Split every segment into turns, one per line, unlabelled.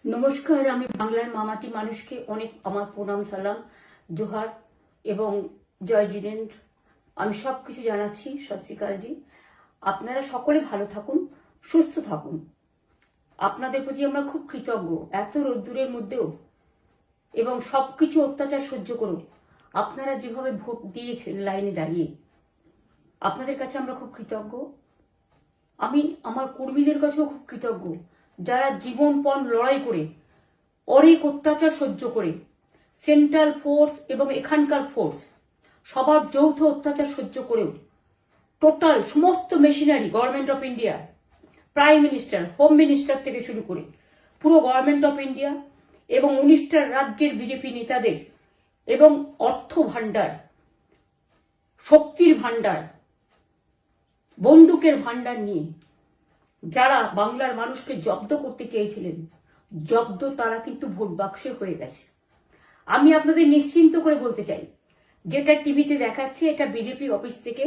নমস্কার, আমি বাংলার মামাটি মানুষকে অনেক আমার প্রণাম, সালাম, জোহার এবং জয় জিনেন্দ্র। আমি সবকিছু জানাচ্ছি। সত শ্রী আকাল জি। আপনারা সকলে ভালো থাকুন, সুস্থ থাকুন। আপনাদের প্রতি আমরা খুব কৃতজ্ঞ। এত রোদ্দুরের মধ্যেও এবং সবকিছু অত্যাচার সহ্য করুন আপনারা যেভাবে ভোট দিয়েছেন লাইনে দাঁড়িয়ে, আপনাদের কাছে আমরা খুব কৃতজ্ঞ। আমি আমার কর্মীদের কাছেও খুব কৃতজ্ঞ, যারা জীবনপণ লড়াই করে অনেক অত্যাচার সহ্য করে সেন্ট্রাল ফোর্স এবং এখানকার ফোর্স সবার যৌথ অত্যাচার সহ্য করেও টোটাল সমস্ত machinery government of India, prime minister, home minister থেকে শুরু করে পুরো গভর্নমেন্ট অফ ইন্ডিয়া এবং 19টা রাজ্যের বিজেপি নেতাদের এবং অর্থ ভাণ্ডার, শক্তির ভাণ্ডার, বন্দুকের ভাণ্ডার নিয়ে যারা বাংলার মানুষকে জব্দ করতে চেয়েছিলেন, জব্দ তারা কিন্তু ভোট বাক্সে হয়ে গেছে। আমি আপনাদের নিশ্চিন্ত করে বলতে চাই, যেটা টিভিতে দেখাচ্ছে এটা বিজেপি অফিস থেকে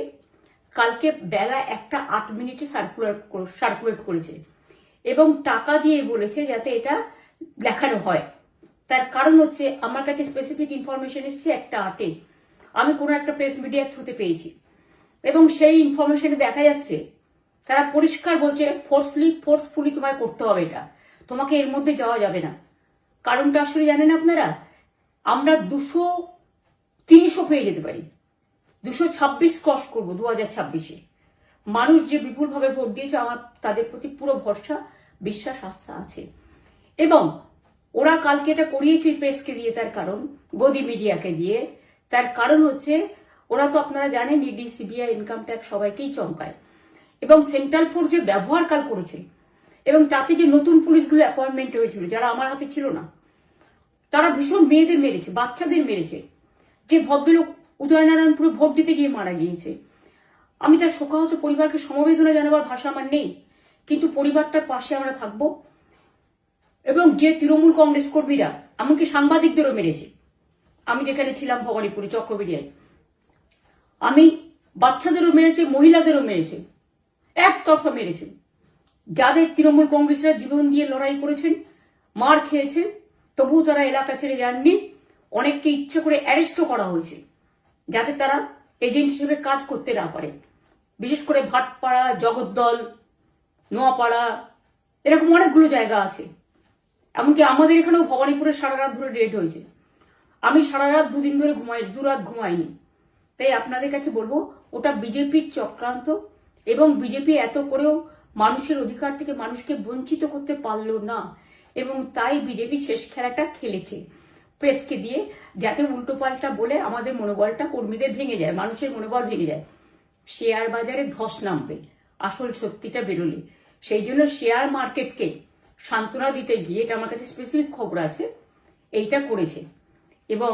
কালকে বেলা 1:08 সার্কুলেট করেছে এবং টাকা দিয়ে বলেছে যাতে এটা দেখানো হয়। তার কারণ হচ্ছে আমার কাছে স্পেসিফিক ইনফরমেশন এসছে 1:08 আমি কোনো একটা প্রেস মিডিয়ার থ্রুতে পেয়েছি এবং সেই ইনফরমেশনে দেখা যাচ্ছে তারা পরিষ্কার বলছে ফোর্সফুলি তোমায় করতে হবে, এটা তোমাকে এর মধ্যে যাওয়া যাবে না। কারণটা আসলে জানেন আপনারা, আমরা 200-300 পেয়ে যেতে পারি, 226 ক্রস করবো 2026-এ। মানুষ যে বিপুলভাবে ভোট দিয়েছে, আমার তাদের প্রতি পুরো ভরসা, বিশ্বাস, আস্থা আছে। এবং ওরা কালকে এটা করিয়েছে প্রেসকে দিয়ে, তার কারণ গদি মিডিয়াকে দিয়ে। তার কারণ হচ্ছে ওরা তো আপনারা জানেন ইডি, সিবিআই, ইনকাম ট্যাক্স সবাইকেই চমকায় এবং সেন্ট্রাল ফোর্স যে ব্যবহার কাল করেছে এবং তাতে যে নতুন পুলিশগুলো অ্যাপয়েন্টমেন্ট হয়েছিল যারা আমার হাতে ছিল না, তারা ভীষণ মেয়েদের মেরেছে, বাচ্চাদের মেরেছে। যে ভদ্রলোক উদয়নারায়ণপুরে ভোট দিতে গিয়ে মারা গিয়েছে, আমি তার শোকাহত পরিবারকে সমবেদনা জানাবার ভাষা আমার নেই, কিন্তু পরিবারটার পাশে আমরা থাকবো। এবং যে তৃণমূল কংগ্রেস কর্মীরা এমনকি সাংবাদিকদেরও মেরেছে, আমি যেখানে ছিলাম ভবানীপুরে চক্রবেড়িয়ায়, আমি বাচ্চাদেরও মেরেছে, মহিলাদেরও মেরেছে, একতরফা মেরেছে। যাদের তৃণমূল কংগ্রেসরা জীবন দিয়ে লড়াই করেছেন, মার খেয়েছেন, তবুও তারা এলাকা ছেড়ে যাননি। অনেককে ইচ্ছে করে অ্যারেস্টও করা হয়েছে যাতে তারা এজেন্ট হিসেবে কাজ করতে না পারে। বিশেষ করে ভাটপাড়া, জগদ্দল, নোয়াপাড়া, এরকম অনেকগুলো জায়গা আছে। এমনকি আমাদের এখানেও ভবানীপুরে সারা রাত ধরে রেড হয়েছে। আমি সারা রাত 2 দিন ধরে দুরাত ঘুমাইনি। তাই আপনাদের কাছে বলবো, ওটা বিজেপির চক্রান্ত এবং বিজেপি এত করেও মানুষের অধিকার থেকে মানুষকে বঞ্চিত করতে পারলো না এবং তাই বিজেপি শেষ খেলাটা খেলেছে প্রেসকে দিয়ে, যাতে উল্টোপাল্টা বলে আমাদের মনোবলটা কর্মীদের ভেঙে যায়, মানুষের মনোবল ভেঙে যায়। শেয়ার বাজারে ধস নামবে আসল সত্যিটা বেরোলে। সেই জন্য শেয়ার মার্কেটকে সান্ত্বনা দিতে গিয়ে, এটা আমার কাছে স্পেসিফিক খবর আছে, এইটা করেছে। এবং